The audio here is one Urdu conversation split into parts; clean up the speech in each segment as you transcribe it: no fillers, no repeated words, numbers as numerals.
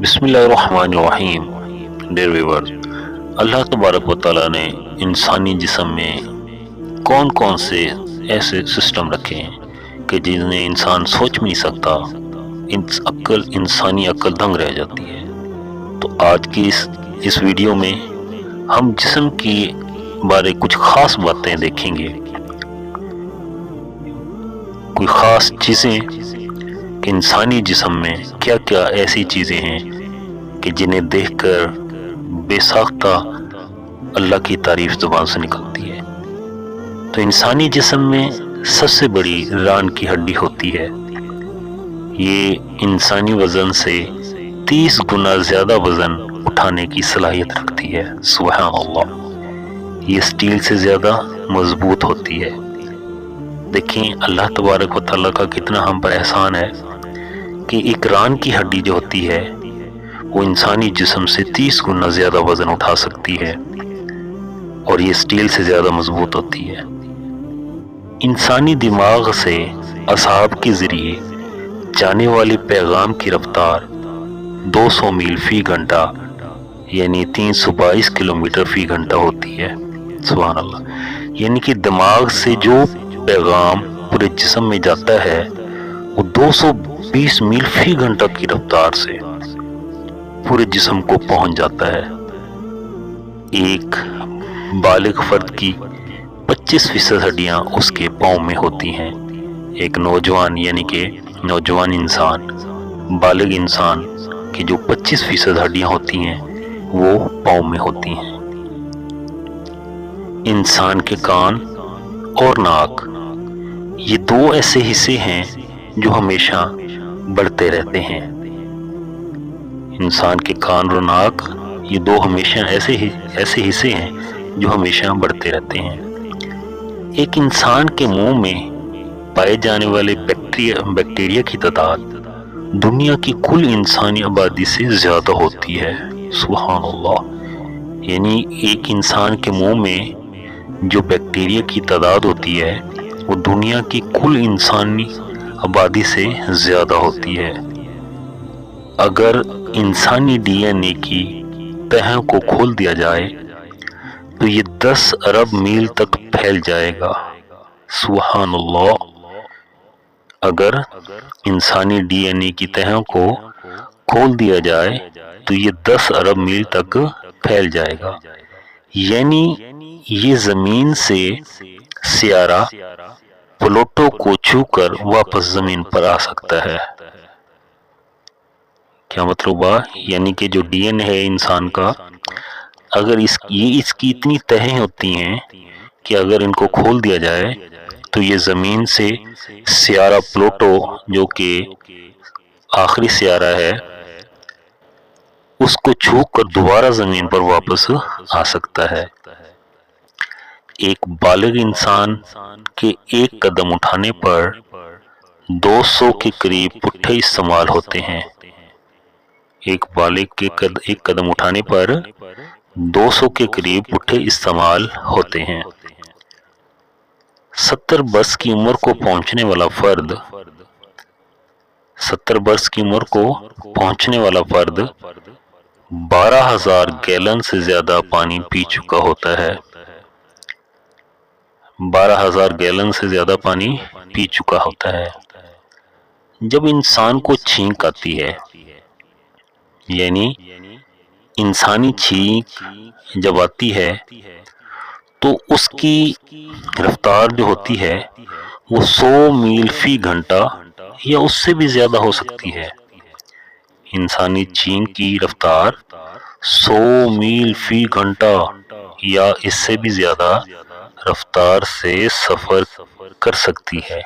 بسم اللہ الرحمن الرحیم۔ ڈیئر ویورز، اللہ تبارک و تعالیٰ نے انسانی جسم میں کون کون سے ایسے سسٹم رکھے ہیں کہ جنہیں انسان سوچ بھی نہیں سکتا، انسانی عقل دنگ رہ جاتی ہے۔ تو آج کی اس ویڈیو میں ہم جسم کی بارے کچھ خاص باتیں دیکھیں گے، کوئی خاص چیزیں کہ انسانی جسم میں کیا کیا ایسی چیزیں ہیں کہ جنہیں دیکھ کر بے ساختہ اللہ کی تعریف زبان سے نکلتی ہے۔ تو انسانی جسم میں سب سے بڑی ران کی ہڈی ہوتی ہے۔ یہ انسانی وزن سے 30 گنا زیادہ وزن اٹھانے کی صلاحیت رکھتی ہے۔ سبحان اللہ، یہ اسٹیل سے زیادہ مضبوط ہوتی ہے۔ دیکھیں اللہ تبارک و تعالیٰ کا کتنا ہم پر احسان ہے کہ ایک ران کی ہڈی جو ہوتی ہے وہ انسانی جسم سے 30 گنا زیادہ وزن اٹھا سکتی ہے، اور یہ اسٹیل سے زیادہ مضبوط ہوتی ہے۔ انسانی دماغ سے اعصاب کے ذریعے جانے والے پیغام کی رفتار 200 میل فی گھنٹہ یعنی 322 کلومیٹر فی گھنٹہ ہوتی ہے۔ سبحان اللہ، یعنی کہ دماغ سے جو پیغام پورے جسم میں جاتا ہے وہ 220 میل فی گھنٹہ کی رفتار سے پورے جسم کو پہنچ جاتا ہے۔ ایک بالغ فرد کی 25% ہڈیاں اس کے پاؤں میں ہوتی ہیں۔ ایک نوجوان یعنی کہ نوجوان انسان، بالغ انسان کی جو 25% ہڈیاں ہوتی ہیں وہ پاؤں میں ہوتی ہیں۔ انسان کے کان اور ناک یہ دو ایسے حصے ہیں جو ہمیشہ بڑھتے رہتے ہیں۔ انسان کے کان اور ناک یہ دو ہمیشہ ایسے حصے ہیں جو ہمیشہ بڑھتے رہتے ہیں۔ ایک انسان کے منہ میں پائے جانے والے بیکٹیریا کی تعداد دنیا کی کل انسانی آبادی سے زیادہ ہوتی ہے۔ سبحان اللہ، یعنی ایک انسان کے منہ میں جو بیکٹیریا کی تعداد ہوتی ہے وہ دنیا کی کل انسانی آبادی سے زیادہ ہوتی ہے۔ اگر انسانی ڈی این اے کی تہوں کو کھول دیا جائے تو یہ 10 ارب میل تک پھیل جائے گا۔ سبحان اللہ، اگر انسانی ڈی این اے کی تہوں کو کھول دیا جائے تو یہ 10 ارب میل تک پھیل جائے گا، یعنی یہ زمین سے سیارہ پلوٹو کو چھو کر واپس زمین پر آ سکتا ہے۔ کیا مطلب ہوا؟ یعنی کہ جو ڈی این اے ہے انسان کا، اگر اس کی اتنی تہیں ہوتی ہیں کہ اگر ان کو کھول دیا جائے تو یہ زمین سے سیارہ پلوٹو جو کہ آخری سیارہ ہے اس کو چھو کر دوبارہ زمین پر واپس آ سکتا ہے۔ ایک بالغ انسان کے ایک قدم اٹھانے پر 200 کے قریب پٹھے استعمال ہوتے ہیں۔ ایک بالغ کے ایک قدم اٹھانے پر 200 کے قریب پٹھے استعمال ہوتے ہیں۔ 70 برس کی عمر کو پہنچنے والا فرد 12,000 گیلن سے زیادہ پانی پی چکا ہوتا ہے۔ 12,000 گیلن سے زیادہ پانی پی چکا ہوتا ہے۔ جب انسان کو چھینک آتی ہے، یعنی انسانی چھینک جب آتی ہے تو اس کی رفتار جو ہوتی ہے وہ 100 میل فی گھنٹہ یا اس سے بھی زیادہ ہو سکتی ہے۔ انسانی چھینک کی رفتار 100 میل فی گھنٹہ یا اس سے بھی زیادہ رفتار سے سفر کر سکتی ہے۔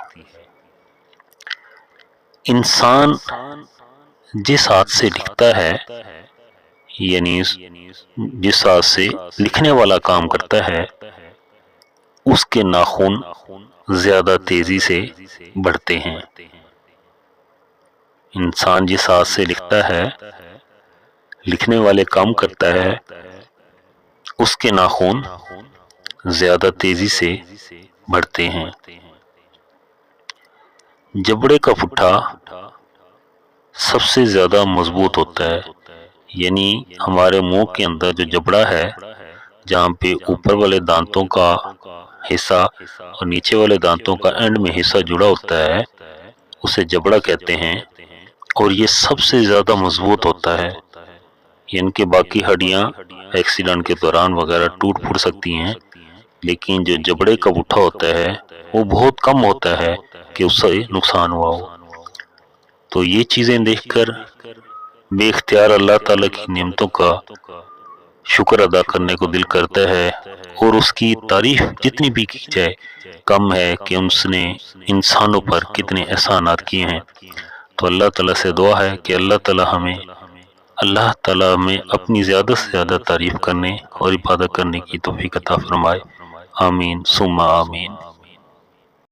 انسان جس ہاتھ سے لکھتا ہے، یعنی جس ہاتھ سے لکھنے والا کام کرتا ہے، اس کے ناخن زیادہ تیزی سے بڑھتے ہیں۔ انسان جس ہاتھ سے لکھتا ہے، لکھنے والے کام کرتا ہے، اس کے ناخن زیادہ تیزی سے بڑھتے ہیں۔ جبڑے کا پٹھا سب سے زیادہ مضبوط ہوتا ہے، یعنی ہمارے منہ کے اندر جو جبڑا ہے، جہاں پہ اوپر والے دانتوں کا حصہ اور نیچے والے دانتوں کا اینڈ میں حصہ جڑا ہوتا ہے، اسے جبڑا کہتے ہیں، اور یہ سب سے زیادہ مضبوط ہوتا ہے۔ ان کے باقی ہڈیاں ایکسیڈنٹ کے دوران وغیرہ ٹوٹ پھوٹ سکتی ہیں، لیکن جو جبڑے کا گٹھا ہوتا ہے وہ بہت کم ہوتا ہے کہ اس سے نقصان ہوا ہو۔ تو یہ چیزیں دیکھ کر بے اختیار اللہ تعالیٰ کی نعمتوں کا شکر ادا کرنے کو دل کرتا ہے، اور اس کی تعریف جتنی بھی کی جائے کم ہے کہ اس نے انسانوں پر کتنے احسانات کیے ہیں۔ تو اللہ تعالیٰ سے دعا ہے کہ اللہ تعالیٰ ہمیں اپنی زیادہ سے زیادہ تعریف کرنے اور عبادت کرنے کی توفیق عطا فرمائے۔ آمین ثم آمین۔